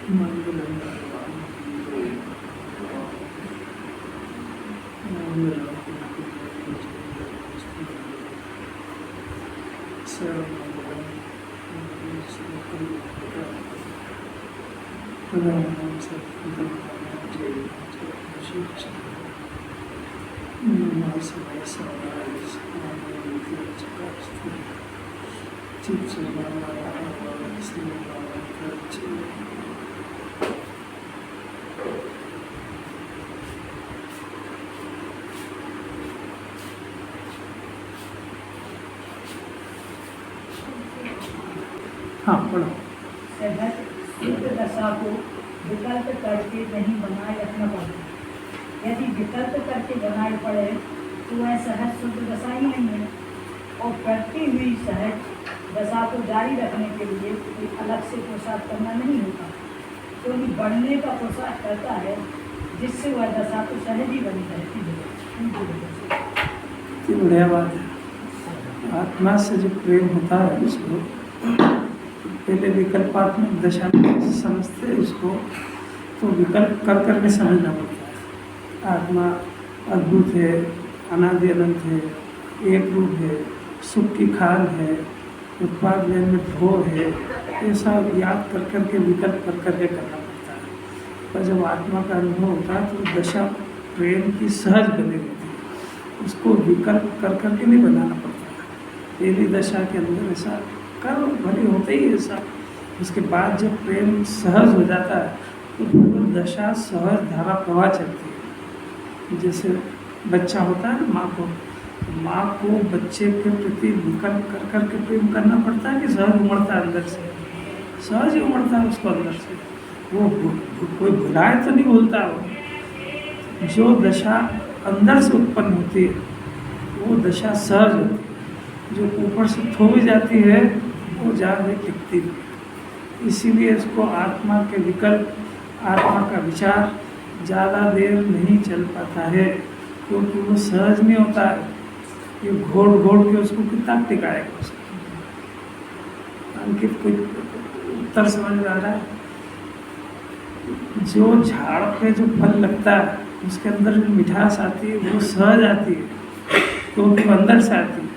मंगलम हाँ पढ़ो। सहज शुद्ध दशा को विकल्प करके नहीं बनाए रखना पड़ता। यदि विकल्प करके बनाए पड़े तो वह सहज शुद्ध दशा ही नहीं है। और बढ़ती हुई सहज दशा को जारी रखने के लिए कोई अलग से पुरुषार्थ करना नहीं होता, क्योंकि बढ़ने का पुरुषार्थ करता है जिससे वह दशा तो सहज ही बनी रहती है। बढ़िया बात है। आत्मा से जो प्रेम होता है उसको पहले विकल्पात्मक दशा में समझते उसको, तो विकल्प कर करके समझना पड़ता है। आत्मा अद्भुत है, अनादि अनंत है, एक रूप है, सुख की खान है, उत्पाद में भोग है, ये सब याद कर करके विकल्प कर करके करना पड़ता है। पर जब आत्मा का अनुभव होता है तो दशा प्रेम की सहज बनी रहती है, उसको विकल्प कर करके नहीं बनाना पड़ता है। पहली दशा के अंदर ऐसा कर्म भले होते ही ऐसा, उसके बाद जब प्रेम सहज हो जाता है तो भगवत दशा सहज धारा प्रवाह चलती है। जैसे बच्चा होता है ना, माँ को बच्चे के प्रति विकल्प कर करके प्रेम करना पड़ता है कि सहज उमड़ता है अंदर से, सहज ही उमड़ता है उसको अंदर से। वो कोई भुलाए तो नहीं भूलता। वो जो दशा अंदर से उत्पन्न होती है वो दशा सहज होती है, जो ऊपर से थोड़ी जाती है वो ज़्यादा टिकती है। इसीलिए इसको आत्मा के विकल्प, आत्मा का विचार ज़्यादा देर नहीं चल पाता है, क्योंकि वो सहज नहीं होता है। ये घोड़ घोड़ के उसको कितना टिकाएगा उसको। अंकित कोई उत्तर समझ में आ रहा है? जो झाड़ पे जो फल लगता है उसके अंदर जो मिठास आती है वो सहज आती है, क्योंकि वो अंदर से आती है।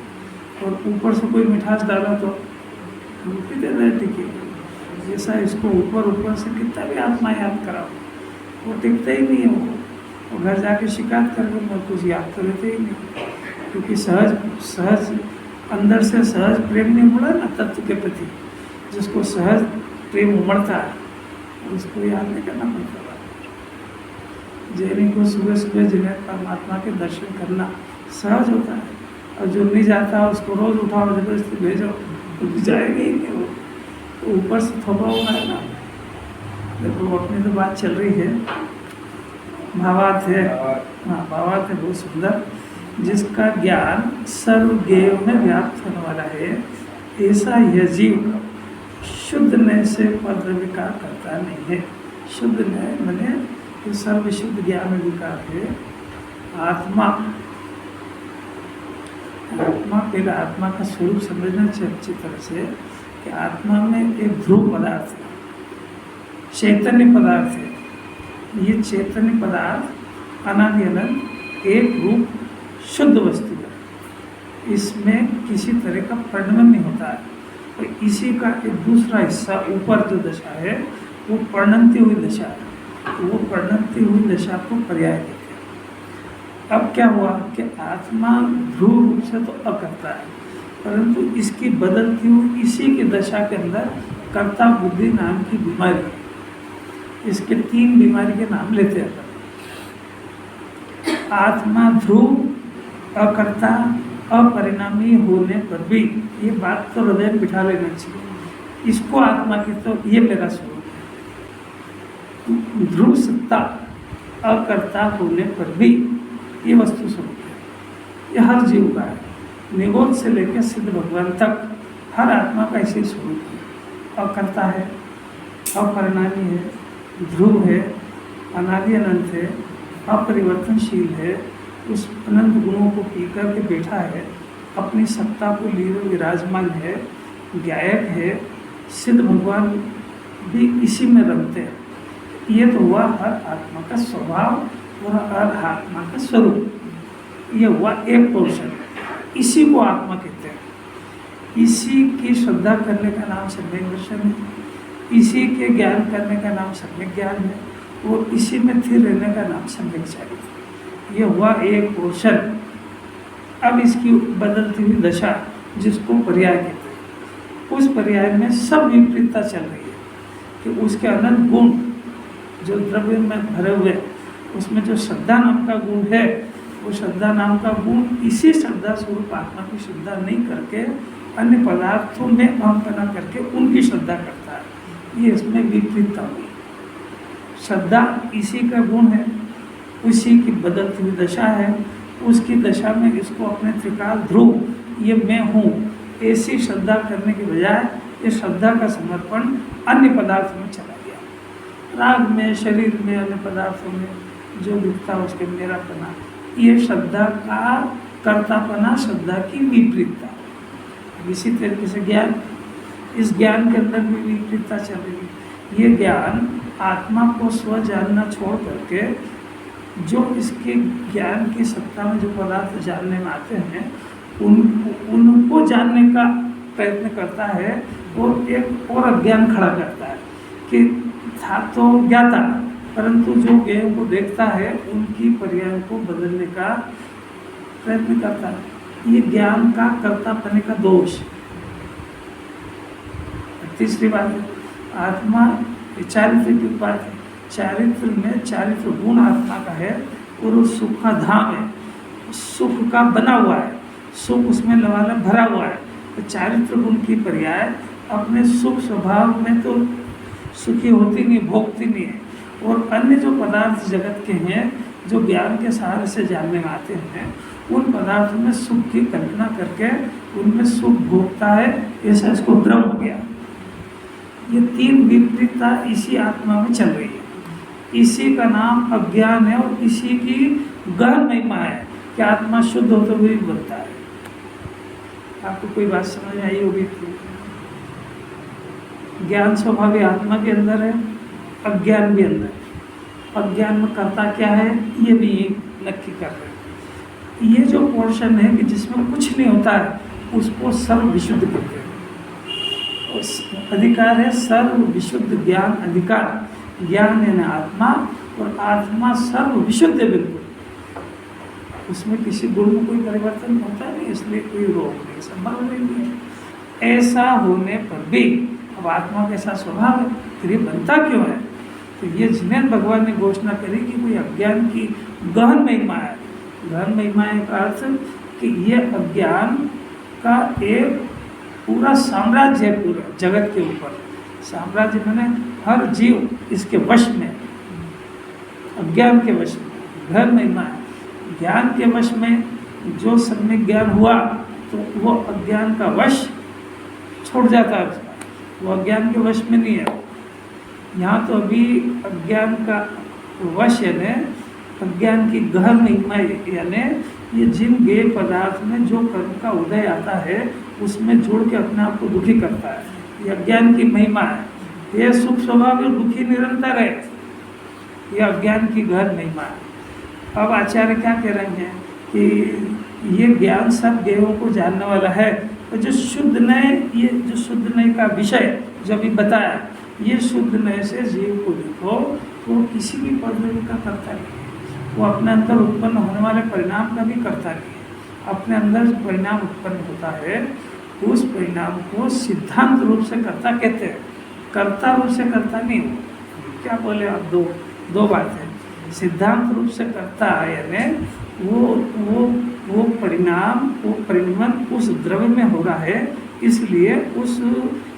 और ऊपर से कोई मिठास डाला तो कितने देर टिकेगी। जैसा इसको ऊपर से कितना भी आत्मा याद कराओ वो टिकता ही नहीं है। वो घर जाके शिकायत करके मैं कुछ याद तो रहते ही नहीं, क्योंकि सहज अंदर से सहज प्रेम नहीं उमड़ा ना तत्व के प्रति। जिसको सहज प्रेम उमड़ता है उसको याद नहीं करना पड़ता। जैनी को सुबह सुबह जिन्हें परमात्मा के दर्शन करना सहज होता है, और जो नहीं जाता उसको रोज उठाओ जबरदस्ती भेजो तो जाएगा ही नहीं। वो ऊपर से थोड़ा हुआ है ना। देखो अपनी तो बात चल रही है, भावार्थ है। हाँ भावार्थ है बहुत सुंदर। जिसका ज्ञान सर्वज्ञेय में व्याप्त होने वाला है, ऐसा यह जीव शुद्ध नय से पर विकार करता नहीं है। शुद्ध नय मैंने सर्व शुद्ध ज्ञान में विकार है। आत्मा पहले आत्मा का स्वरूप समझना चाहिए अच्छी तरह से, कि आत्मा में एक ध्रुव पदार्थ है, चैतन्य पदार्थ है। ये चैतन्य पदार्थ अनादि अनंत एक रूप शुद्ध वस्तु है। इसमें किसी तरह का परिणमन नहीं होता है। और इसी का एक दूसरा हिस्सा ऊपर जो दशा है वो परिणमती हुई दशा है। वो परिणमती हुई दशा को पर्याय देते हैं। अब क्या हुआ कि आत्मा ध्रुव रूप से तो अकर्ता है, परंतु इसकी बदलती हुई इसी की दशा के अंदर कर्ता बुद्धि नाम की बीमारी है। इसके 3 बीमारी के नाम लेते हैं। आत्मा ध्रुव, अकर्ता, अपरिणामी होने पर भी, ये बात तो हृदय में बिठा लेना चाहिए। इसको आत्मा की तो ये मेरा स्वरूप है। ध्रुव सत्ता, अकर्ता होने पर भी ये वस्तु स्वरूप है। ये हर जीव का है, निगोद से लेकर सिद्ध भगवान तक हर आत्मा का ऐसे स्वरूप है। अकर्ता है, अपरिणामी है, ध्रुव है, अनादि अनंत है, अपरिवर्तनशील है, उस अनंत गुणों को पी कर के बैठा है, अपनी सत्ता को लिए विराजमान है, गायक है। सिद्ध भगवान भी इसी में रमते हैं। ये तो हुआ हर आत्मा का स्वभाव और हर आत्मा का स्वरूप, ये हुआ एक पोर्शन। इसी को आत्मा कहते हैं। इसी की श्रद्धा करने का नाम सम्यक दर्शन है, इसी के ज्ञान करने का नाम सम्यक ज्ञान है, और इसी में स्थिर रहने का नाम सम्यक चारित्र। ये हुआ एक पोर्शन। अब इसकी बदलती हुई दशा जिसको पर्याय कहते हैं, उस पर्याय में सब विपरीतता चल रही है कि उसके अनंत गुण जो द्रव्य में भरे हुए, उसमें जो श्रद्धा नाम का गुण है, वो श्रद्धा नाम का गुण इसी श्रद्धा स्वरूप आत्मा की श्रद्धा नहीं करके अन्य पदार्थों में अहंपना करके उनकी श्रद्धा करता है। ये इसमें विपरीतता हुई। श्रद्धा इसी का गुण है, उसी की बदलती हुई दशा है। उसकी दशा में इसको अपने त्रिकाल ध्रुव ये मैं हूँ ऐसी श्रद्धा करने के बजाय ये श्रद्धा का समर्पण अन्य पदार्थों में चला गया। राग में, शरीर में, अन्य पदार्थों में जो दिखता है उसके मेरापना, ये श्रद्धा का कर्तापना, श्रद्धा की विपरीतता। इसी तरीके से ज्ञान, इस ज्ञान के अंदर भी विपरीतता चल रही है। ये ज्ञान आत्मा को स्व जानना छोड़ करके जो इसके ज्ञान की सत्ता में जो पदार्थ जानने में आते हैं उनको जानने का प्रयत्न करता है, और एक और अज्ञान खड़ा करता है कि था तो ज्ञाता, परंतु जो ज्ञेय को देखता है उनकी पर्याय को बदलने का प्रयत्न करता है। ये ज्ञान का कर्तापने का दोष। तीसरी बात है, आत्मा चारित्र की बात है। चारित्र में चारित्र गुण आत्मा का है और वो सुख का धाम है, सुख का बना हुआ है, सुख उसमें लबालब भरा हुआ है। तो चारित्र गुण की पर्याय अपने सुख स्वभाव में तो सुखी होती नहीं, भोगती नहीं है, और अन्य जो पदार्थ जगत के हैं जो ज्ञान के सहारे से जानने में आते हैं, उन पदार्थों में सुख की कल्पना करके उनमें सुख भोगता है। ऐसा इसको भ्रम हो गया। ये तीन विपरीतता इसी आत्मा में चल रही है। इसी का नाम अज्ञान है और इसी की गहन महिमा है कि आत्मा शुद्ध होते हुए भी बनता है। आपको कोई बात समझ में आई होगी? ज्ञान स्वभावी आत्मा के अंदर है, अज्ञान भी अंदर है। अज्ञान में कर्ता क्या है ये भी नक्की कर रहे हैं। ये जो पोर्शन है कि जिसमें कुछ नहीं होता है उसको सर्व विशुद्ध कहते हैं। अधिकार है सर्व विशुद्ध ज्ञान अधिकार। ज्ञान है ना आत्मा, और आत्मा सर्व विशुद्ध है बिल्कुल। उसमें किसी गुण में कोई परिवर्तन होता नहीं, इसलिए कोई रोग नहीं, संभव नहीं है। ऐसा होने पर भी अब आत्मा का ऐसा स्वभाव है, फिर ये बनता क्यों है? तो ये जिन्हें भगवान ने घोषणा करी कि कोई अज्ञान की गहन महिमा है। गहन महिमा का अर्थ कि ये अज्ञान का एक पूरा साम्राज्य है, पूरा जगत के ऊपर। साम्राज्य मैंने हर जीव इसके वश में, अज्ञान के वश में। गहन महिमा है। ज्ञान के वश में जो सम्यक ज्ञान हुआ तो वो अज्ञान का वश छोड़ जाता है उसका, वो अज्ञान के वश में नहीं है। यहाँ तो अभी अज्ञान का वश यानी अज्ञान की गहन महिमा, यानी ये जिन ज्ञेय पदार्थ में जो कर्म का उदय आता है उसमें जोड़ के अपने आप को दुखी करता है, ये अज्ञान की महिमा है। ये सुख स्वभाव में दुखी निरंतर है, ये अज्ञान की गहन महिमा है। अब आचार्य क्या कह रहे हैं कि ये ज्ञान सब ज्ञेयों को जानने वाला है। तो जो शुद्ध नय, ये जो शुद्ध नय का विषय जो अभी बताया, ये शुद्ध नय से जीव को देखो तो वो किसी भी पद्धति का करता नहीं है। वो अपने अंदर उत्पन्न होने वाले परिणाम का भी करता नहीं है। अपने अंदर जो परिणाम उत्पन्न होता है उस परिणाम को सिद्धांत रूप से कर्ता कहते हैं, कर्ता रूप से कर्ता नहीं हो। क्या बोले आप? दो बातें। सिद्धांत रूप से कर्ता यानी वो परिणाम, वो परिणमन उस द्रव्य में हो रहा है, इसलिए उस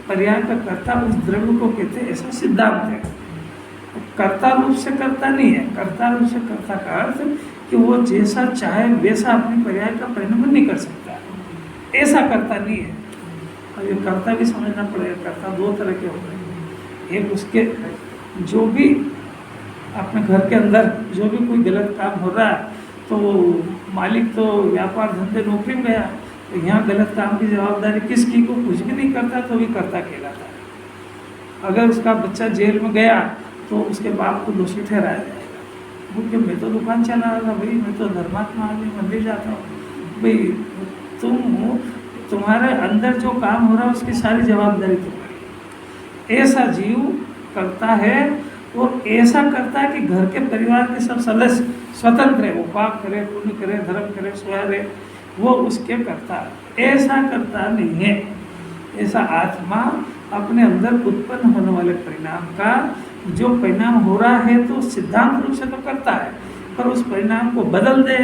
पर्याय का कर्ता उस द्रव्य को कहते हैं, ऐसा सिद्धांत है। कर्ता रूप से कर्ता नहीं है। कर्ता रूप से कर्ता का अर्थ कि वो जैसा चाहे वैसा अपने पर्याय का परिणमन नहीं कर सकता, ऐसा कर्ता नहीं है। और ये कर्ता भी समझना पड़ेगा। कर्ता दो तरह के होते हैं। एक उसके जो भी अपने घर के अंदर जो भी कोई गलत काम हो रहा है तो मालिक तो व्यापार धंधे नौकरी में गया, तो यहाँ गलत काम की जवाबदारी किसकी? को कुछ भी नहीं करता तो भी कर्ता कहलाता है। अगर उसका बच्चा जेल में गया तो उसके बाप को दोषी ठहराया जाएगा। क्योंकि मैं तो दुकान चला रहा था भाई, मैं तो धर्मात्मा आदमी, मंदिर जाता हूँ भाई, तुम्हारे अंदर जो काम हो रहा है उसकी सारी जवाबदारी तुम्हारी। ऐसा जीव करता है और ऐसा करता है कि घर के परिवार के सब सदस्य स्वतंत्र है, वो पाप करे, पुण्य करे, धर्म करे, स्वे वो उसके करता है। ऐसा करता नहीं है। ऐसा आत्मा अपने अंदर उत्पन्न होने वाले परिणाम का जो परिणाम हो रहा है तो सिद्धांत रूप से तो करता है, पर उस परिणाम को बदल दे,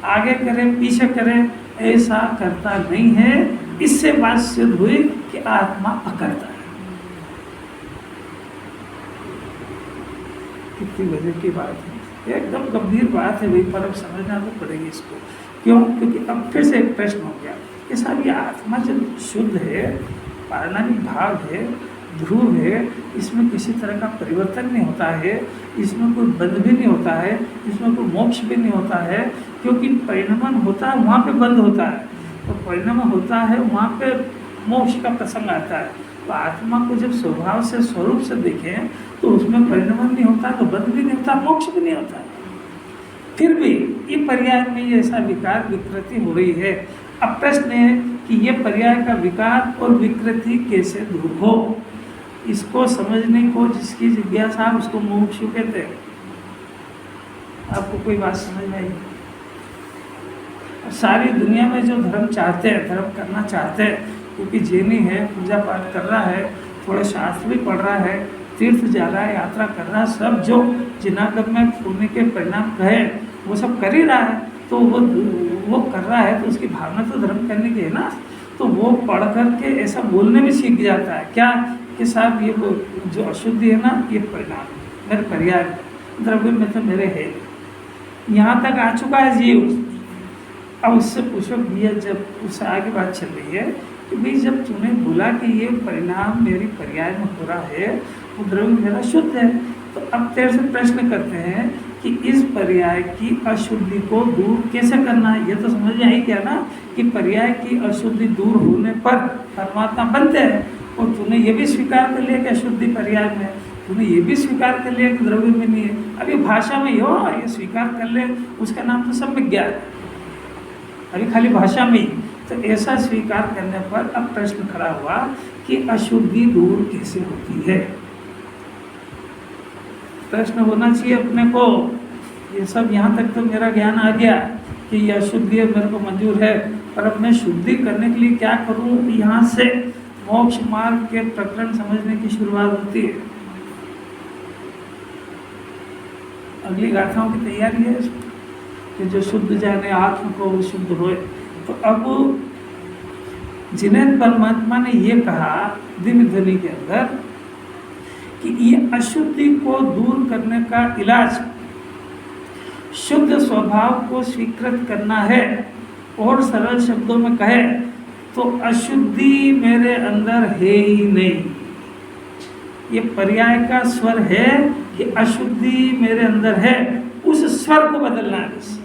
आगे करे, पीछे करे, ऐसा करता नहीं है। इससे बात सिद्ध हुई कि आत्मा अकर्ता है। कितनी वजह की बात है, एकदम गंभीर बात है भाई, पर अब समझना तो पड़ेगी इसको। क्यों? क्योंकि अब फिर से एक प्रश्न हो गया कि साहब ये आत्मा जब शुद्ध है, पारमाणिक भाव है, ध्रुव है, इसमें किसी तरह का परिवर्तन नहीं होता है, इसमें कोई बंध भी नहीं होता है, इसमें कोई मोक्ष भी नहीं होता है, क्योंकि परिणमन होता है वहाँ पे बंध होता है, तो परिणमन होता है वहाँ पे मोक्ष का प्रसंग आता है। तो आत्मा को जब स्वभाव से, स्वरूप से देखें तो उसमें परिणमन नहीं होता, तो बंध भी नहीं होता, मोक्ष भी नहीं होता। फिर भी ये पर्याय में ये ऐसा विकार विकृति हो रही है। अब प्रश्न है कि ये पर्याय का विकार और विकृति कैसे दूर हो। इसको समझने को जिसकी जिज्ञासा उसको मुमुक्षु कहते हैं। आपको कोई बात समझ में आई? सारी दुनिया में जो धर्म चाहते हैं, धर्म करना चाहते हैं, क्योंकि जैनी है, पूजा पाठ कर रहा है, थोड़े शास्त्र भी पढ़ रहा है, तीर्थ जा रहा है, यात्रा कर रहा है, सब जो जिनागम में पुण्य के परिणाम कहे वो सब कर ही रहा है, तो वो कर रहा है तो उसकी भावना तो धर्म करने की है ना। तो वो पढ़ करके ऐसा बोलने में सीख जाता है क्या कि साहब ये जो अशुद्धि है ना, ये परिणाम मेरे पर्याय द्रव्य में तो मेरे है। यहाँ तक आ चुका है जीव। अब उससे पूछो भैया, जब उससे आगे बात चल रही है कि भाई जब तूने बोला कि ये परिणाम मेरी पर्याय में हो रहा है, वो द्रव्य मेरा शुद्ध है, तो अब तेरे से प्रश्न करते हैं कि इस पर्याय की अशुद्धि को दूर कैसे करना है। ये तो समझ में आई क्या ना कि पर्याय की अशुद्धि दूर होने पर परमात्मा बनते हैं, और तूने ये भी स्वीकार कर लिया कि अशुद्धि पर्याय में, तूने ये भी स्वीकार कर लिया कि द्रव्य में नहीं है। अभी भाषा में हो ये स्वीकार कर ले, उसका नाम तो सब विज्ञान है, अभी खाली भाषा में ही। तो ऐसा स्वीकार करने पर अब प्रश्न खड़ा हुआ कि अशुद्धि दूर कैसे होती है। प्रश्न होना चाहिए अपने को। ये सब यहाँ तक तो मेरा ज्ञान आ गया कि ये अशुद्धि मेरे को मंजूर है, पर अब मैं शुद्धि करने के लिए क्या करूँ। यहाँ से मोक्ष मार्ग के प्रकरण समझने की शुरुआत होती है। अगली गाथाओं की तैयारी है कि जो शुद्ध जाने आत्म को वो शुद्ध होए। तो अब जिन्हें परमात्मा ने ये कहा दिव्य ध्वनि के अंदर कि ये अशुद्धि को दूर करने का इलाज शुद्ध स्वभाव को स्वीकृत करना है, और सरल शब्दों में कहे तो अशुद्धि मेरे अंदर है ही नहीं। ये पर्याय का स्वर है कि अशुद्धि मेरे अंदर है, उस स्वर को बदलना है बस।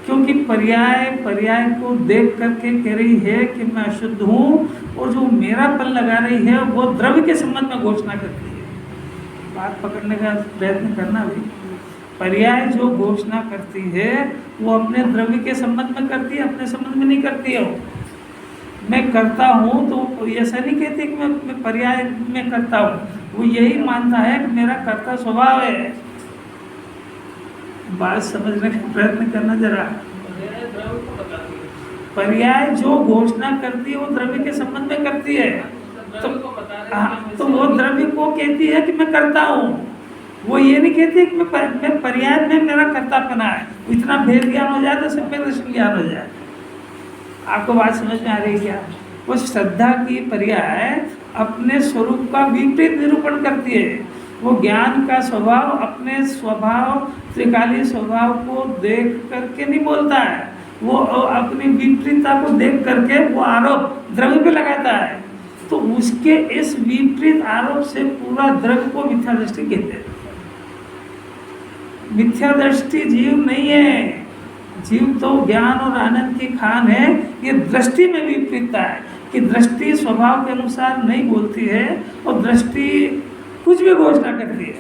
क्योंकि पर्याय को देख करके कह रही है कि मैं अशुद्ध हूँ, और जो मेरा पल लगा रही है वो द्रव्य के संबंध में घोषणा करती है। बात पकड़ने का प्रयत्न करना भी। पर्याय जो घोषणा करती है वो अपने द्रव्य के संबंध में करती है, अपने संबंध में नहीं करती है। मैं करता हूँ तो ऐसा नहीं कहती कि मैं पर्याय में करता हूँ, वो यही मानता है कि मेरा कर्ता स्वभाव है। बात समझने का प्रयत्न करना जरा। पर्याय जो घोषणा करती है वो द्रव्य के संबंध में करती है, तो वो द्रव्य को कहती है कि मैं करता हूँ। वो ये नहीं कहती कि मैं पर्याय में मेरा कर्तापना है। इतना भेद ज्ञान हो जाए तो सेपरेशन ज्ञान हो जाए। आपको बात समझ में आ रही है क्या? वो श्रद्धा की पर्याय अपने स्वरूप का विपरीत निरूपण करती है। वो ज्ञान का स्वभाव अपने स्वभाव त्रिकाली स्वभाव को देख करके नहीं बोलता है, वो अपनी विपरीतता को देख करके वो आरोप द्रव्य पे लगाता है। तो उसके इस विपरीत आरोप से पूरा द्रव्य को मिथ्या दृष्टि कहते हैं। मिथ्या दृष्टि जीव नहीं है, जीव तो ज्ञान और आनंद की खान है। ये दृष्टि में विपरीतता है कि दृष्टि स्वभाव के अनुसार नहीं बोलती है, और दृष्टि कुछ भी घोषणा करती है,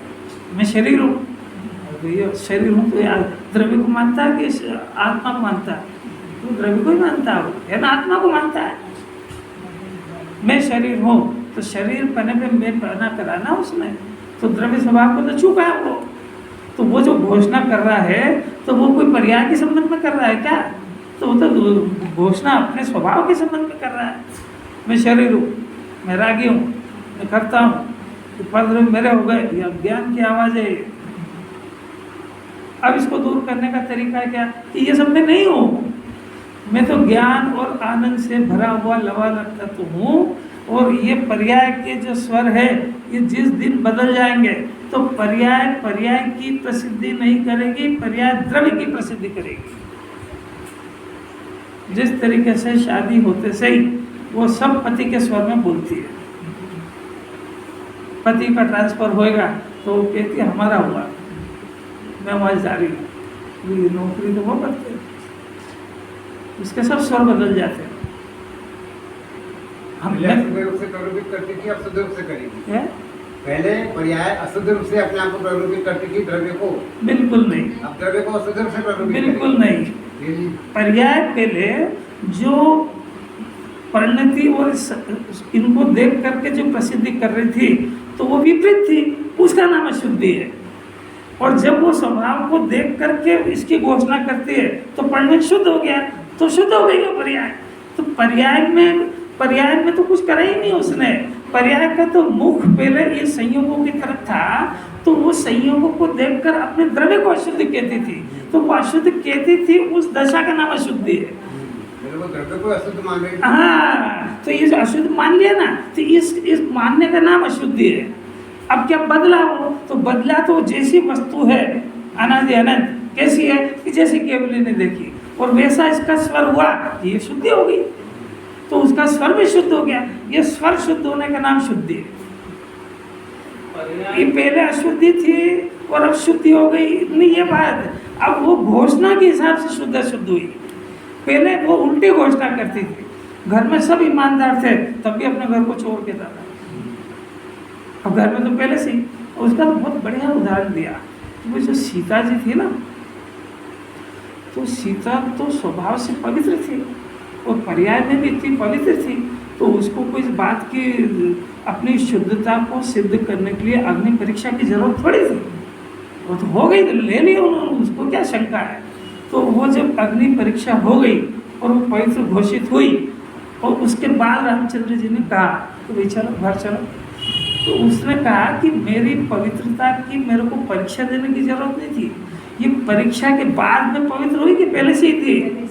मैं शरीर हूँ, तो ये शरीर हूँ तो यार द्रव्य को मानता है कि आत्मा को मानता है? तो द्रव्य को ही मानता है ना, आत्मा को मानता है। मैं शरीर हूँ तो शरीर पने पे मैं पना कराना उसमें, तो द्रव्य स्वभाव को तो चुका है वो। तो वो जो घोषणा कर रहा है तो वो कोई पर्याय के संबंध में कर रहा है क्या? तो वो तो घोषणा अपने स्वभाव के संबंध में कर रहा है। मैं शरीर हूँ, मैं रागी हूँ, मैं करता हूँ, तो पद मेरे हो गए, ये अज्ञान की आवाज़ है। अब इसको दूर करने का तरीका क्या? कि ये सब मैं नहीं हूँ, मैं तो ज्ञान और आनंद से भरा हुआ लबालब तत्व हूँ। और ये पर्याय के जो स्वर है ये जिस दिन बदल जाएंगे तो पर्याय की प्रसिद्धि नहीं करेगी, पर्याय द्रव्य की प्रसिद्धि करेगी। जिस तरीके से शादी होते से ही वो सब पति के स्वर में बोलती है, पति का ट्रांसफर होएगा तो वो कहती है हमारा हुआ, मैं वहाँ जा रही हूँ, ये नौकरी तो वो करते हैं, उसके सब स्वर बदल जाते हैं। हम पहले अशुद्ध रूप से प्ररूपित करती थी, अब शुद्ध रूप से करेगी। पहले पर्याय अशुद्ध रूप से अपने आप को प्ररूपित करती थी द्रव्य को, बिल्कुल नहीं, अब द्रव्य को अशुद्ध रूप से प्ररूपित बिल्कुल नहीं। पर्याय पहले जो परिणति और इनको देख करके जो प्रसिद्धि कर रही थी तो वो विपरीत थी, उसका नाम अशुद्धि है। और जब वो स्वभाव को देख करके इसकी घोषणा करती है तो परिणत शुद्ध हो गया, तो शुद्ध हो गई वो पर्याय। तो पर्याय में तो कुछ करा ही नहीं उसने। पर्याय का तो मुख पहले ये संयोगों की तरफ था, तो वो संयोगों को देखकर अपने द्रव्य को अशुद्ध कहती थी, तो वो अशुद्ध कहती थी, उस दशा का नाम अशुद्धि है। द्रव्य को अशुद्ध मान रही थी। हाँ, तो ये अशुद्ध मान लिया ना, तो इस मानने का नाम अशुद्धि है। अब क्या बदला वो? तो बदला तो जैसी वस्तु है अनादि अनंत, कैसी है कि जैसी केवली ने देखी, और वैसा इसका स्वर हुआ, ये शुद्धि हो गई, तो उसका स्वर भी शुद्ध हो गया। ये स्वर शुद्ध होने का नाम शुद्धि है। ये पहले अशुद्धि थी और अब शुद्धि हो गई, इतनी ये बात। अब वो घोषणा के हिसाब से शुद्ध अशुद्ध हुई। पहले वो उल्टी घोषणा करती थी, घर में सब ईमानदार थे तब भी अपने घर को चोर कहता था। अब घर में तो पहले से ही, उसका तो बहुत बढ़िया उदाहरण दिया। तो वो जो सीता जी थी ना, तो सीता तो स्वभाव से पवित्र थी और पर्याय में भी इतनी पवित्र थी, तो उसको कोई इस बात की अपनी शुद्धता को सिद्ध करने के लिए अग्नि परीक्षा की जरूरत थोड़ी थी। वो तो हो गई, ले लिया उन्होंने, उसको क्या शंका है। तो वो जब अग्नि परीक्षा हो गई और वो पवित्र घोषित हुई, और उसके बाद रामचंद्र जी ने कहा कि भाई चलो घर चलो, तो उसने कहा कि मेरी पवित्रता की मेरे को परीक्षा देने की जरूरत नहीं थी, ये परीक्षा के बाद में पवित्र हुई कि पहले से ही थी।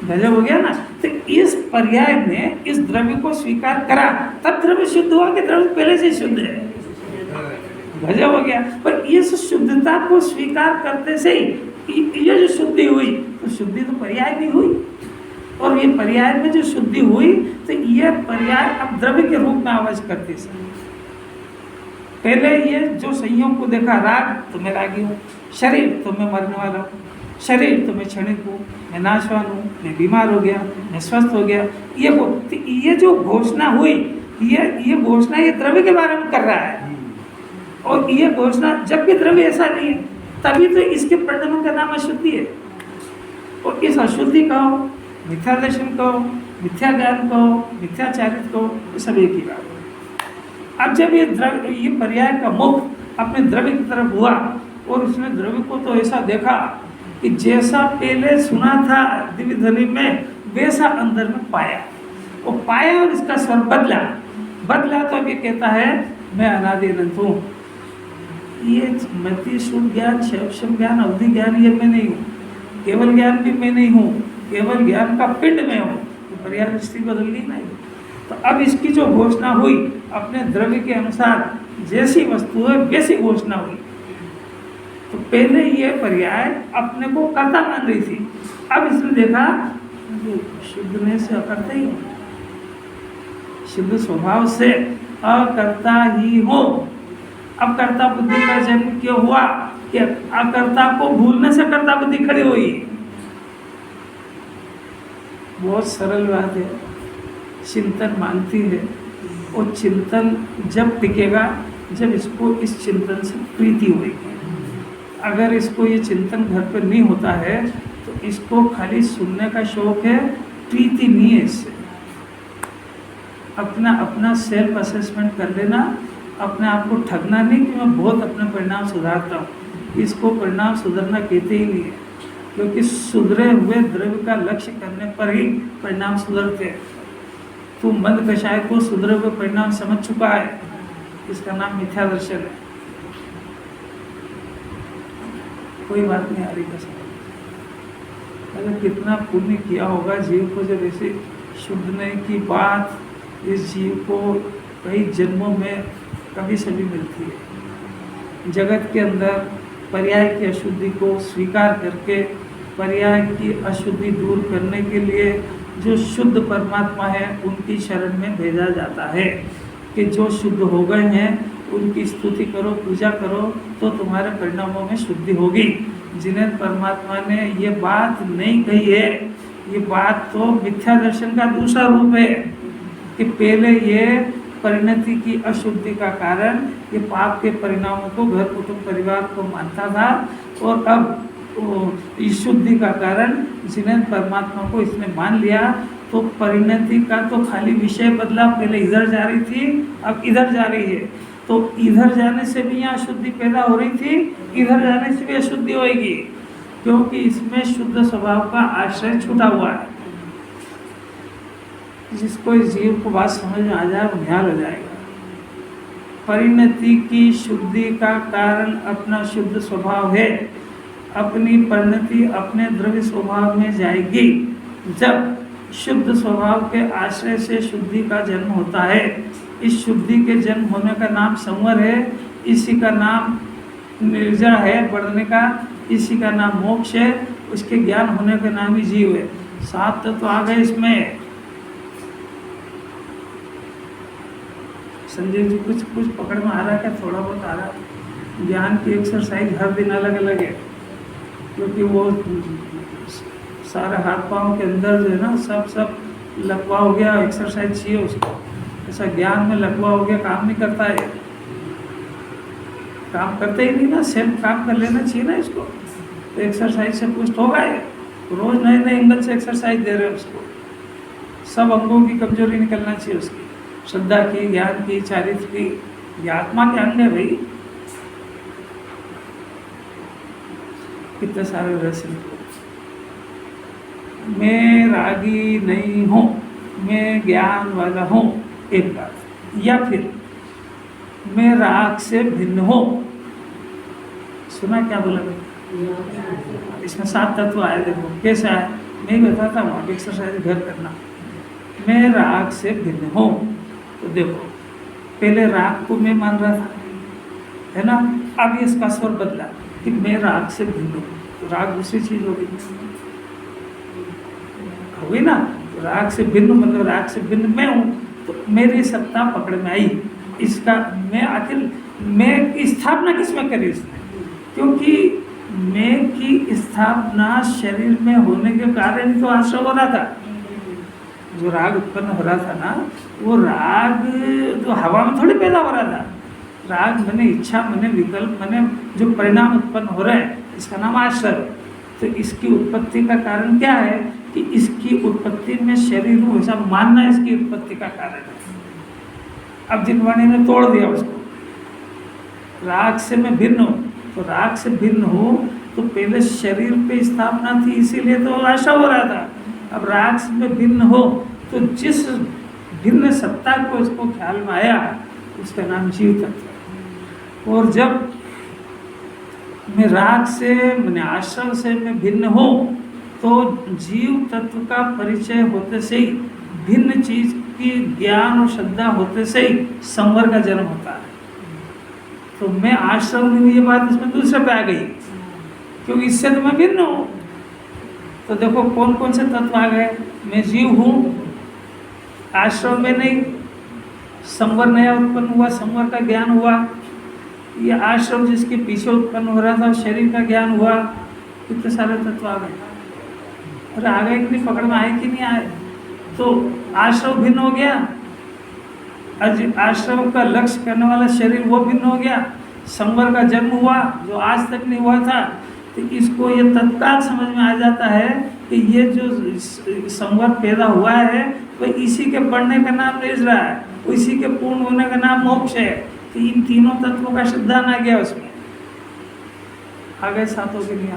गजब हो गया ना। तो इस पर्याय ने इस द्रव्य को स्वीकार करा, तब द्रव्य शुद्ध हुआ कि द्रव्य पहले से शुद्ध है। गजब हो गया। पर इस शुद्धता को स्वीकार करते से ही ये जो शुद्धि हुई, तो शुद्धि तो पर्याय में हुई, और ये पर्याय में जो शुद्धि हुई तो ये पर्याय अब द्रव्य के रूप में आवाज करती है। पहले ये जो संयोग को देखा, राग तो मैं रागी हूँ, शरीर तो मैं मरने वाला हूँ, शरीर तो मैं क्षणिक हूँ, मैं नाशवान हूँ, मैं बीमार हो गया, मैं स्वस्थ हो गया, ये जो घोषणा हुई, ये घोषणा ये द्रव्य के बारे में कर रहा है। और ये घोषणा जब भी द्रव्य ऐसा नहीं है तभी तो इसके परिणामों का नाम अशुद्धि है। और इस अशुद्धि कहो, मिथ्या दर्शन कहो, मिथ्या ज्ञान कहो, मिथ्याचारित कहो, ये सब एक ही बात है। अब जब ये पर्याय का मुख अपने द्रव्य की तरफ हुआ और उसने द्रव्य को तो ऐसा देखा कि जैसा पहले सुना था दिव्य ध्वनि में वैसा अंदर में पाया, और पाया और इसका स्वर बदला तो अब ये कहता है मैं अनादि अनंत हूँ। ये मति शुद्ध ज्ञान, शैवशम ज्ञान, अवधि ज्ञान ये मैं नहीं हूँ, केवल ज्ञान भी मैं नहीं हूँ, केवल ज्ञान का पिंड में हूँ, तो पर्याय दृष्टि बदलनी नहीं। तो अब इसकी जो घोषणा हुई अपने द्रव्य के अनुसार, जैसी वस्तु है वैसी घोषणा हुई। तो पहले ये पर्याय अपने को कर्ता मान रही थी, अब इसने देखा शुद्ध में से अकर्ता ही हूँ, शुद्ध स्वभाव से अकर्ता ही हो। अब कर्ता बुद्धि का जन्म क्यों हुआ कि अकर्ता को भूलने से कर्ता बुद्धि खड़ी हुई। बहुत सरल बात है, चिंतन मांगती है और चिंतन जब टिकेगा जब इसको इस चिंतन से प्रीति होगी। अगर इसको ये चिंतन घर पर नहीं होता है तो इसको खाली सुनने का शौक है, प्रीति नहीं है इससे। अपना अपना सेल्फ असेसमेंट कर लेना, अपने आप को ठगना नहीं कि मैं बहुत अपने परिणाम सुधारता हूँ। इसको परिणाम सुधरना कहते ही नहीं है, क्योंकि सुधरे हुए द्रव्य का लक्ष्य करने पर ही परिणाम सुधरते हैं। तू मंद कषाय को सुधरे हुए परिणाम समझ चुका है, इसका नाम मिथ्या दर्शन है। कोई बात नहीं आ रही का समझ। अगर कितना पुण्य किया होगा जीव को, जब ऐसे शुद्धने की बात इस जीव को कई जन्मों में कभी सभी मिलती है। जगत के अंदर पर्याय की अशुद्धि को स्वीकार करके पर्याय की अशुद्धि दूर करने के लिए जो शुद्ध परमात्मा है उनकी शरण में भेजा जाता है कि जो शुद्ध हो गए हैं उनकी स्तुति करो, पूजा करो, तो तुम्हारे परिणामों में शुद्धि होगी। जिन्हें परमात्मा ने ये बात नहीं कही है, ये बात तो मिथ्या दर्शन का दूसरा रूप है कि पहले ये परिणति की अशुद्धि का कारण ये पाप के परिणामों को घर कुटुंब परिवार को मानता था, और अब इस शुद्धि का कारण जिन्हें परमात्मा को इसने मान लिया, तो परिणति का तो खाली विषय बदला। पहले इधर जा रही थी, अब इधर जा रही है। तो इधर जाने से भी यहाँ अशुद्धि पैदा हो रही थी, इधर जाने से भी अशुद्धि होगी, क्योंकि इसमें शुद्ध स्वभाव का आश्रय छूटा हुआ है। जिसको इस जीव को बात समझ में आ जाए वो निहाल हो जाएगा। परिणति की शुद्धि का कारण अपना शुद्ध स्वभाव है। अपनी परिणति अपने द्रव्य स्वभाव में जाएगी जब शुद्ध स्वभाव के आश्रय से शुद्धि का जन्म होता है। इस शुद्धि के जन्म होने का नाम संवर है, इसी का नाम निर्जन है बढ़ने का, इसी का नाम मोक्ष है, उसके ज्ञान होने का नाम ही जीव है। 7 तत्व आ गए इसमें। संजय जी कुछ पकड़ में आ रहा है क्या? थोड़ा बहुत आ रहा है। ज्ञान की एक्सरसाइज हर दिन अलग अलग है, क्योंकि वो सारे हाथ पाँव के अंदर जो है ना सब लकवा हो गया, एक्सरसाइज चाहिए उसको। ऐसा ज्ञान में लकवा हो गया, काम नहीं करता है, काम करते ही नहीं ना, सेल्फ काम कर लेना चाहिए ना इसको। तो एक्सरसाइज से पुष्ट होगा ये, रोज नए नए एंगल से एक्सरसाइज दे रहे हैं उसको। सब अंगों की कमजोरी निकलना चाहिए उसकी, श्रद्धा की, ज्ञान की, चारित्र की। ये आत्मा के अंग है भाई। कितने सारे रहस्य। मैं रागी नहीं हूँ, मैं ज्ञान वाला हूँ, एक बात। या फिर मैं राग से भिन्न हूँ। सुना क्या बोला मैं? इसमें 7 तत्व आए, देखो कैसे आए। मैं बताता हूँ, आप एक्सरसाइज घर करना। मैं राग से भिन्न हूँ, तो देखो पहले राग को मैं मान रहा था, है ना। अब इसका स्वर बदला कि मैं राग से भिन्न हूँ, तो राग दूसरी चीज हो गई ना। तो राग से भिन्न मतलब राग से भिन्न मैं हूँ, तो मेरी सत्ता पकड़ में आई। इसका मैं आखिर मैं की स्थापना किसमें करी इसने? क्योंकि मैं की स्थापना शरीर में होने के कारण तो आश्रय हो रहा था। जो राग उत्पन्न हो रहा था ना, वो राग तो हवा में थोड़ी पैदा हो रहा था। राग मैंने इच्छा, मैंने विकल्प, मैंने जो परिणाम उत्पन्न हो रहे हैं, इसका नाम आश्रय। तो इसकी उत्पत्ति का कारण क्या है कि इसकी उत्पत्ति में शरीर हो, ऐसा मानना इसकी उत्पत्ति का कारण है। अब जिनवाणी ने तोड़ दिया उसको, राग से मैं भिन्न हूँ। तो राग से भिन्न हूँ तो पहले शरीर पे स्थापना थी, इसीलिए तो आशा हो रहा था। अब राग से मैं भिन्न हो तो जिस भिन्न सत्ता को इसको ख्याल में आया, उसका नाम जीव तत्व। और जब मैं राग से, मैंने आश्रम से मैं भिन्न हूँ, तो जीव तत्व का परिचय होते से ही, भिन्न चीज की ज्ञान और श्रद्धा होते से ही संवर का जन्म होता है। तो मैं आश्रम में, ये बात इसमें दूसरे पे आ गई, क्योंकि इससे तो मैं भिन्न हूँ। तो देखो कौन कौन से तत्व आ गए। मैं जीव हूँ, आश्रम में नहीं, संवर नया उत्पन्न हुआ, संवर का ज्ञान हुआ। ये आश्रम जिसके पीछे उत्पन्न हो रहा था, शरीर का ज्ञान हुआ। कितने सारे तत्व आ गए। अरे आ गए कि नहीं, पकड़ में आए कि नहीं आए। तो आश्रम भिन्न हो गया, आश्रम का लक्ष्य करने वाला शरीर वो भिन्न हो गया, संवर का जन्म हुआ जो आज तक नहीं हुआ था। तो इसको ये तत्काल समझ में आ जाता है कि ये जो संवर पैदा हुआ है वह इसी के बढ़ने का नाम ले रहा है, इसी के पूर्ण होने का नाम मोक्ष है। तो इन तीनों तत्वों का सिद्धांत आ गया उसमें। आ गए सातों के लिए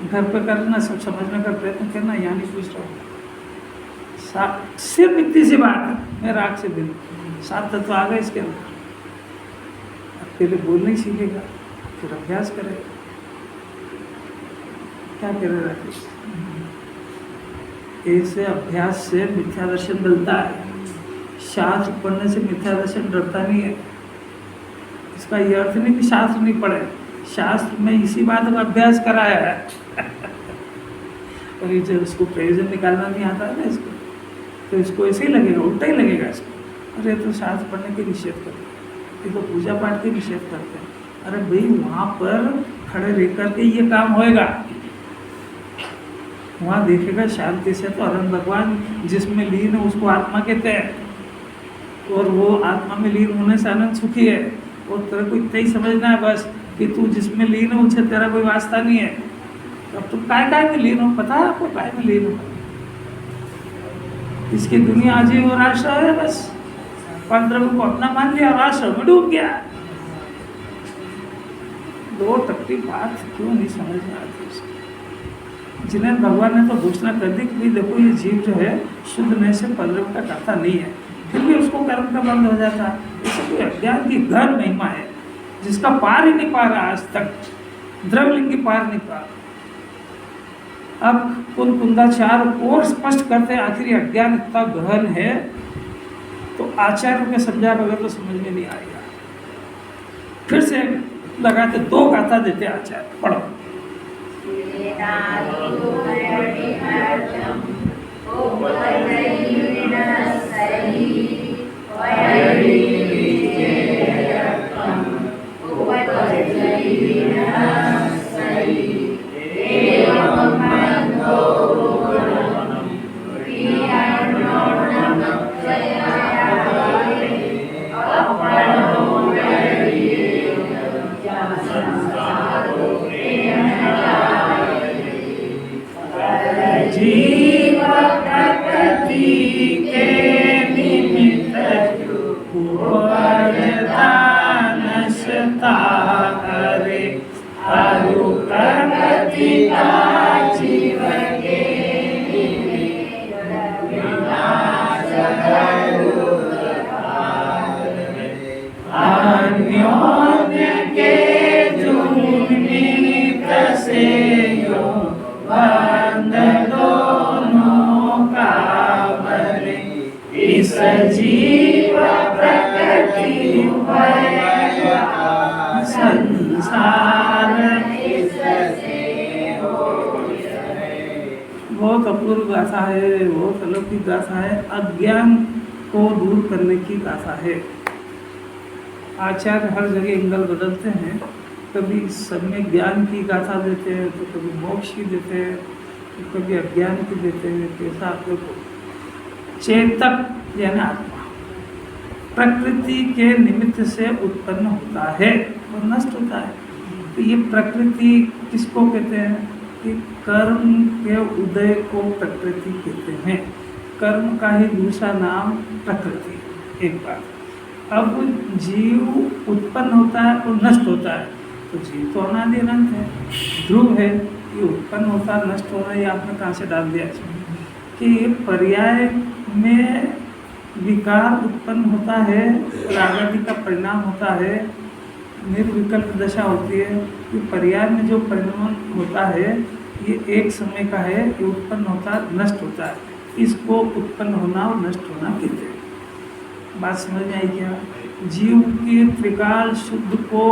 घर पे करना, सब समझने का प्रयत्न करना, यहाँ नहीं पूछ रहा हूँ। सिर्फ इतनी सी बात है, मैं राग से बिन 7 तत्व आ गए इसके अंदर। अब पहले बोलना ही सीखेगा, फिर अभ्यास करेगा। क्या कह रहे राकेश? ऐसे अभ्यास से मिथ्या दर्शन मिलता है। शास्त्र पढ़ने से मिथ्या दर्शन डरता नहीं है। इसका ये अर्थ नहीं कि शास्त्र नहीं पढ़े, शास्त्र में इसी बात का अभ्यास कराया है और ये जो उसको प्रयोजन निकालना नहीं आता है ना इसको, तो इसको ऐसे ही लगेगा, उल्टा ही लगेगा इसको। अरे तो शास्त्र पढ़ने के निषेध करते हैं, ये तो पूजा पाठ के निषेध करते हैं। अरे भाई वहाँ पर खड़े रह करके ये काम होएगा, वहाँ देखेगा शांति से। तो अरहंत भगवान जिसमें लीन है उसको आत्मा कहते हैं, और वो आत्मा में लीन होने से आनंद सुखी है। और तेरे को इतना ही समझना है बस कि तू जिसमें लीन है उनसे तेरा कोई वास्ता नहीं है। अब तुम काय में लीन हो, पता है आपको काय में लीन हो? इसकी दुनिया आजीव और आश्रय है बस। पंद्रह को अपना मान लिया और आश्रय में डूब गया। 2 टकरी बात क्यों नहीं समझ में आती उसकी? जिन्हें भगवान ने तो घोषणा कर दी कि देखो ये जीव जो है शुद्ध में से पंद्रह का करता नहीं है, फिर भी उसको कर्म का बंद हो जाता है। इसे कोई अज्ञान की घर महिमा है जिसका पार ही नहीं पा रहा आज तक, द्रवलिंग की पार नहीं पा। अब कुंदाचार और स्पष्ट करते हैं आखिर अज्ञान इतना गहन है, तो आचार्यों के समझा बगैर तो समझ में नहीं आएगा। फिर से लगाते 2 गाथा देते आचार्य, पढ़ो। सजीव प्रकृति संसार। बहुत अपूर्व गाथा है, बहुत अलौकिक गाथा है, अज्ञान को दूर करने की गाथा है। आचार्य हर जगह एंगल बदलते हैं, कभी समय ज्ञान की गाथा देते हैं, तो कभी मोक्ष की देते हैं, तो कभी अज्ञान की देते हैं। कैसा आप लोग चेतक यानी आत्मा प्रकृति के निमित्त से उत्पन्न होता है और नष्ट होता है। तो ये प्रकृति किसको कहते हैं? कि कर्म के उदय को प्रकृति कहते हैं। कर्म का ही दूसरा नाम प्रकृति। एक बात, अब जीव उत्पन्न होता है और नष्ट होता है, तो जीव तो अनादि अनंत है, ध्रुव है। ये उत्पन्न होता है, नष्ट होना, ये आपने कहाँ से डाल दिया इसमें? कि पर्याय में विकार उत्पन्न होता है, रागादि का परिणाम होता है, निर्विकल्प दशा होती है। कि पर्याय में जो परिणाम होता है ये एक समय का है, ये उत्पन्न होता है, नष्ट होता है। इसको उत्पन्न होना और नष्ट होना कहते हैं। बात समझ में आई क्या? जीव के त्रिकाल शुद्ध को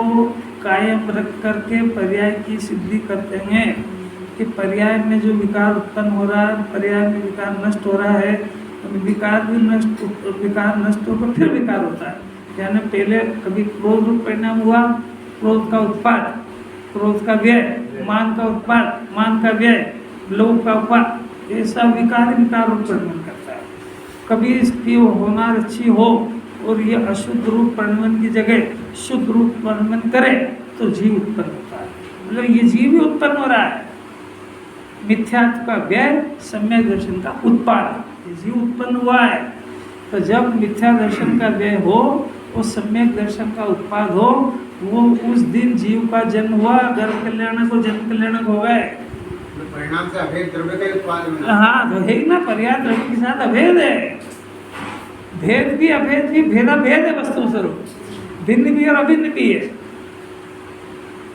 कायम रख करके पर्याय की सिद्धि करते हैं। कि पर्याय में जो विकार उत्पन्न हो रहा है, पर्याय में विकार नष्ट हो रहा है, विकार नष्ट होकर फिर विकार होता है। यानी पहले कभी क्रोध रूप परिणाम हुआ, क्रोध का उत्पाद, क्रोध का व्यय, मान का उत्पाद, मान का व्यय, लोभ का उत्पाद, ऐसा विकार रूप परिणाम करता है। कभी इसकी होनार अच्छी हो और ये अशुद्ध रूप परिणमन की जगह शुद्ध रूप परिणमन करे तो जीव उत्पन्न होता है। मतलब ये जीव ही उत्पन्न हो रहा है। मिथ्यात्व का व्यय, सम्यक दर्शन का उत्पाद, ये जीव उत्पन्न हुआ है। तो जब मिथ्या दर्शन का व्यय हो और सम्यक दर्शन का उत्पाद हो, वो उस दिन जीव का जन्म हुआ, गर्भ कल्याणक और जन्म कल्याणक हो गए। परिणाम से अभेद द्रव्य का उत्पाद में हाँ, तो है ही ना, पर्याय द्रव्य के साथ अभेद है। भेद भी अभेद भी, भेदा भेद है वस्तु स्वरूप, भिन्न भी और अभिन्न भी है।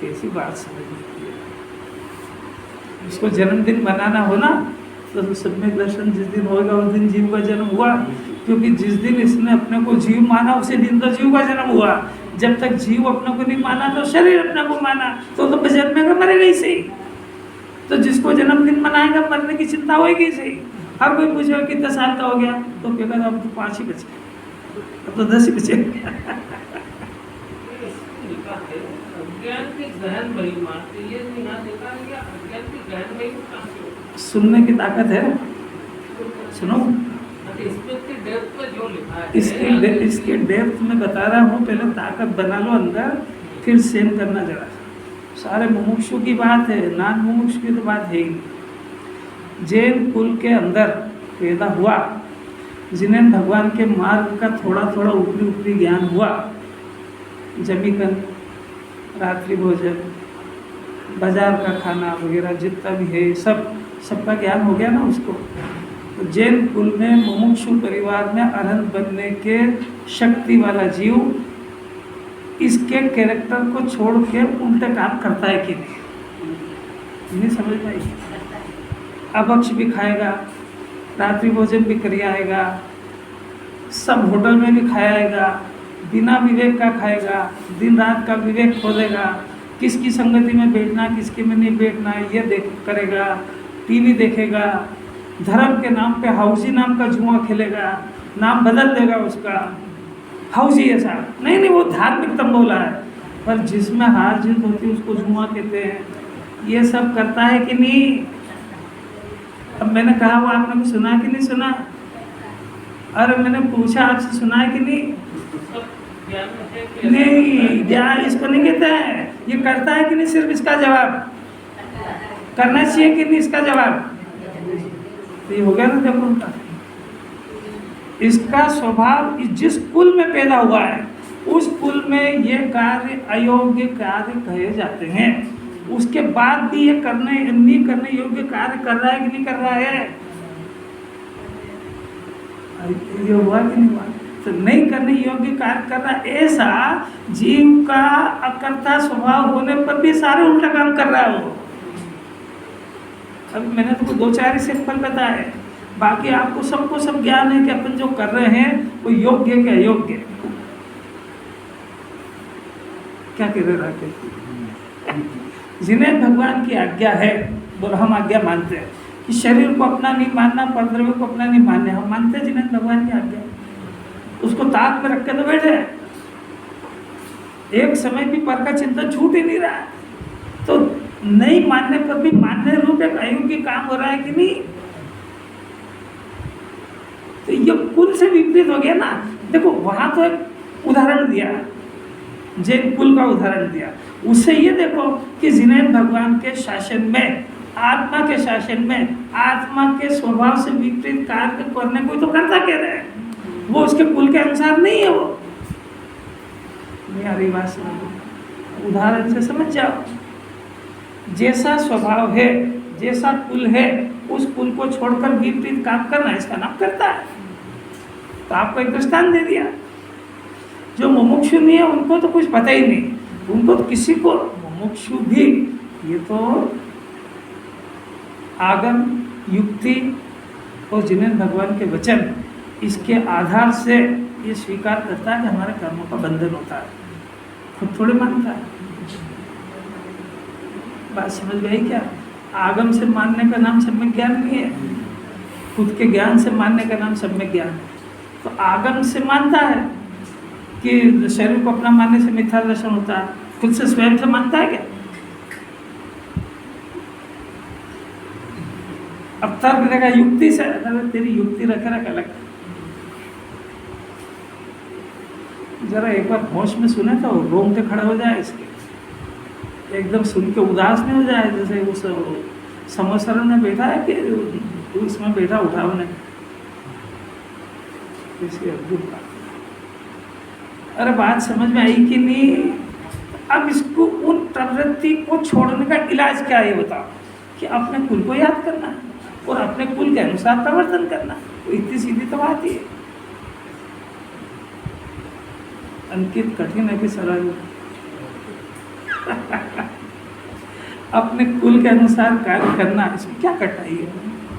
ऐसी बात समझ उसको जन्मदिन बनाना हो ना, तो सम्यक दर्शन जिस दिन होगा उस दिन जीव का जन्म हुआ, क्योंकि जिस दिन इसने अपने को जीव माना उसी दिन तो जीव का जन्म हुआ। जब तक जीव अपने को नहीं माना तो शरीर अपने को माना, तो जन्मेगा मरेगा ही सही। तो जिसको जन्मदिन मनाएगा मरने की चिंता होगी सही। हर कोई पूछेगा कितने साल का हो गया, तो कहेगा अब तो 5 ही बचे, अब तो 10 ही बचे। सुनने की ताकत है, सुनो। इसके डेप्थ में बता रहा हूँ, पहले ताकत बना लो अंदर, फिर सेम करना जरा। सारे मुमुक्षु की बात है, नान मुमुक्षु की तो बात है ही। जैन कुल के अंदर पैदा हुआ, जिन्हें भगवान के मार्ग का थोड़ा थोड़ा ऊपरी ऊपरी ज्ञान हुआ, जमीकन, रात्रि भोजन, बाजार का खाना वगैरह जितना भी है, सबका ज्ञान हो गया ना उसको। तो जैन कुल में मुमुक्षु परिवार में अरहंत बनने के शक्ति वाला जीव इसके कैरेक्टर को छोड़ के उल्टे काम करता है कि नहीं समझ में आई। अभक्ष भी खाएगा, रात्रि भोजन भी कर आएगा, सब होटल में भी खाएगा, बिना विवेक का खाएगा, दिन रात का विवेक खो देगा, किसकी संगति में बैठना किसकी में नहीं बैठना ये देख करेगा, टीवी देखेगा, धर्म के नाम पे हाउजी नाम का जुआ खेलेगा, नाम बदल देगा उसका, हाउजी ऐसा नहीं, वो धार्मिक तंबोला है, पर जिसमें हार जीत होती है उसको जुआ कहते हैं। ये सब करता है कि नहीं? अब मैंने कहा वो आपने कुछ सुना कि नहीं सुना? अरे मैंने पूछा आपसे सुना है कि नहीं? नहीं, ज्ञान इसको नहीं कहता है। ये करता है कि नहीं? सिर्फ इसका जवाब करना चाहिए कि नहीं, इसका जवाब तो ये हो गया ना। देखो उनका इसका स्वभाव जिस कुल में पैदा हुआ है उस कुल में ये कार्य अयोग्य कार्य कहे जाते हैं। उसके बाद भी ये नहीं करने योग्य कार्य कर रहा है कि नहीं कर रहा है? ये हुआ कि नहीं हुआ? तो नहीं करने योग्य कार्य कर रहा है, ऐसा जीव का अकर्ता स्वभाव होने पर भी सारे उल्टा काम कर रहा है वो। अभी मैंने तो 2-4 सिंपल बताया, बाकी आपको सबको सब ज्ञान है कि अपन जो कर रहे हैं वो योग्य है कि अयोग्य। क्या कह रहे राकेश? जिन्हें भगवान की आज्ञा है, बोलो हम आज्ञा मानते हैं कि शरीर को अपना नहीं मानना, परद्रव्य को अपना नहीं मानना, हम मानते हैं जिन्हें भगवान की आज्ञा, उसको ताक में रख के तो बैठे। एक समय भी पर का चिंतन छूट ही नहीं रहा है, तो नहीं मानने पर भी मानने रूप एक अयोग्य काम हो रहा है कि नहीं? तो ये कुल से विपरीत हो गया ना। देखो वहां तो एक उदाहरण दिया, जैन कुल का उदाहरण दिया, उससे ये देखो कि जिन्हें भगवान के शासन में, आत्मा के शासन में, आत्मा के स्वभाव से विपरीत कार्य करने को तो करता कह रहे हैं, वो उसके कुल के अनुसार नहीं है। वो मेरी बात समझो, उदाहरण से समझ जाओ। जैसा स्वभाव है, जैसा कुल है, उस कुल को छोड़कर विपरीत काम करना, इसका नाम करता है। तो आपको एक दृष्टांत दे दिया। जो मुमुक्षु नहीं है उनको तो कुछ पता ही नहीं, उनको तो किसी को मुमुक्षु भी, ये तो आगम, युक्ति और जिन्हें भगवान के वचन, इसके आधार से ये स्वीकार करता है कि हमारे कर्मों का बंधन होता है, खुद थोड़े मानता है। बात समझ गई क्या? आगम से मानने का नाम सम्यक ज्ञान नहीं है, खुद के ज्ञान से मानने का नाम सम्यक ज्ञान है। तो आगम से मानता है कि शरीर को अपना मानने से मिथ्या दर्शन होता है, खुद से स्वयं से मानता है क्या? अब तर्क देगा युक्ति से, तेरी युक्ति रख अलग, जरा एक बार होश में सुने तो रोंगटे खड़े हो जाए इसके, एकदम सुन के उदास नहीं हो जाए, जैसे उस समोसरण में बैठा है कि उसमें बैठा उठा उन्हें, इसकी अद्भुत बात। अरे बात समझ में आई कि नहीं? अब इसको उन प्रवृत्ति को छोड़ने का इलाज क्या है ये बताओ, कि अपने कुल को याद करना और अपने कुल के अनुसार प्रवर्तन करना। तो इतनी सीधी तो बात ही है। अंकित कठिन है कि सरल? अपने कुल के अनुसार कार्य करना, इसमें क्या कठिनाई है?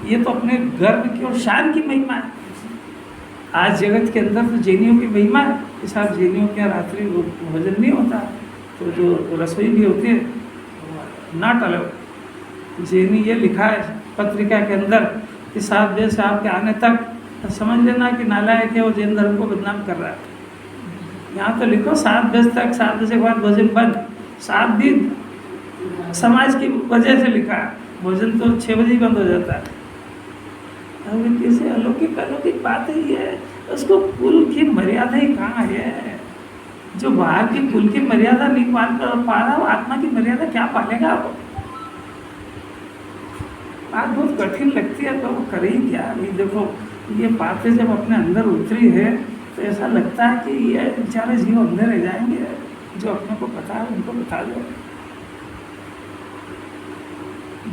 ये तो अपने गर्व की और शान की महिमा है। आज जगत के अंदर तो जैनियों की महिमा है कि साहब जैनियों के यहाँ रात्रि भोजन नहीं होता, तो जो रसोई भी होती है ना टलो। जैनी ये लिखा है पत्रिका के अंदर कि 7 बजे से आपके आने तक समझ लेना कि नालायक है और जैन धर्म को बदनाम कर रहा है। यहाँ तो लिखो 7 बजे तक, 7 बजे के बाद भोजन बंद। 7 दिन समाज की वजह से लिखा है, भोजन तो 6 बजे ही बंद हो जाता है। अब कैसे अलौकिक अलौकिक बात ही है, उसको कुल की मर्यादा ही कहाँ है? जो बाहर की कुल की मर्यादा नहीं पाल पा रहा, वो आत्मा की मर्यादा क्या पालेगा? वो बात बहुत कठिन लगती है, तो वो करे ही क्या? अभी देखो ये बातें जब अपने अंदर उतरी है तो ऐसा लगता है कि ये बेचारे जीव अंदर रह जाएंगे। जो अपने को पता है उनको बता दो।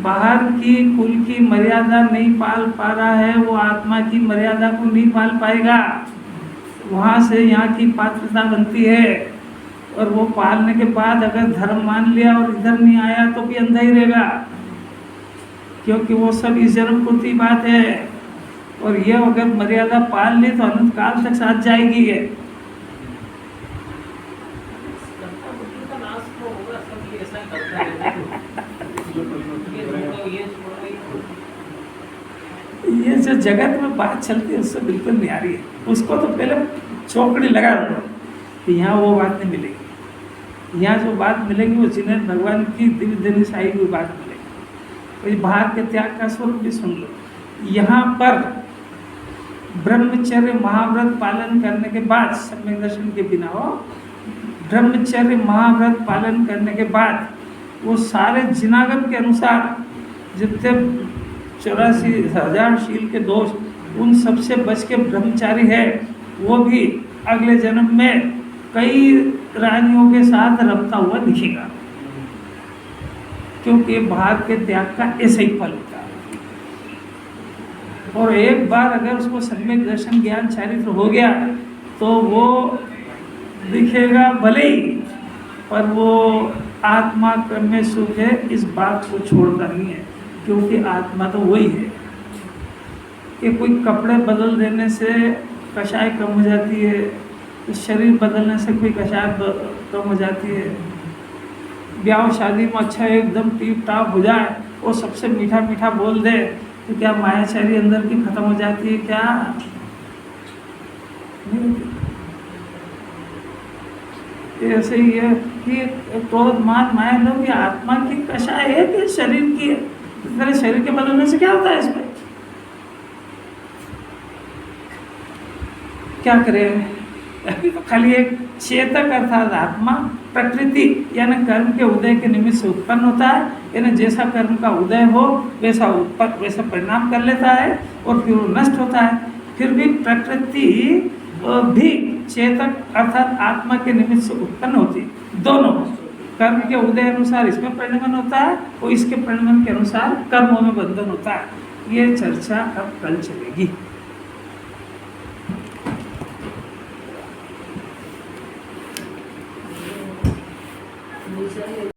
बाहर की कुल की मर्यादा नहीं पाल पा रहा है, वो आत्मा की मर्यादा को नहीं पाल पाएगा। वहाँ से यहाँ की पात्रता बनती है, और वो पालने के बाद अगर धर्म मान लिया और इधर नहीं आया तो भी अंधा ही रहेगा, क्योंकि वो सब इस जन्म पूर्ति बात है। और ये अगर मर्यादा पाल ली तो अनंत काल तक साथ जाएगी ये। ये जो जगत में बात चलती है उससे बिल्कुल नहीं आ रही है। उसको तो पहले चौकड़ी लगा दो कि यहाँ वो बात नहीं मिलेगी। यहाँ जो बात मिलेगी वो जिन्हें भगवान की दिव्य दिव्य से आई हुई बात मिलेगी। तो बाहर के त्याग का स्वरूप भी सुन लो। यहाँ पर ब्रह्मचर्य महाव्रत पालन करने के बाद, सम्यक दर्शन के बिना हो, ब्रह्मचर्य महाव्रत पालन करने के बाद वो सारे जिनागम के अनुसार जितने 84,000 शील के दोष, उन सबसे बच के ब्रह्मचारी है, वो भी अगले जन्म में कई रानियों के साथ रमता हुआ दिखेगा, क्योंकि बाहर के त्याग का ऐसा ही फल होता है। और एक बार अगर उसको सम्यक दर्शन ज्ञान चारित्र हो गया तो वो दिखेगा भले ही, पर वो आत्मा में सुख है इस बात को छोड़ता नहीं है, क्योंकि आत्मा तो वही है। कि कोई कपड़े बदल देने से कषाय कम हो जाती है, तो शरीर बदलने से कोई कषाय कम हो जाती है। ब्याह शादी में अच्छा एकदम टीप टाप हो जाए, वो सबसे मीठा मीठा बोल दे, तो क्या मायाचारी अंदर की खत्म हो जाती है क्या? ऐसे ही है कि क्रोध मान माया लोग, ये आत्मा की कषाय है कि शरीर की है? तेरे शरीर के बदलने से क्या होता है इसमें? क्या करें? अभी तो खाली एक चेतक अर्थात आत्मा प्रकृति यानी कर्म के उदय के निमित्त से उत्पन्न होता है, यानी जैसा कर्म का उदय हो वैसा परिणाम कर लेता है और फिर वो नष्ट होता है। फिर भी प्रकृति भी चेतक अर्थात आत्मा के निमित्त से उत्पन्न होती है। दोनों कर्म के उदय अनुसार इसमें परिणमन होता है और इसके परिणमन के अनुसार कर्मों में बंधन होता है। ये चर्चा अब कल चलेगी।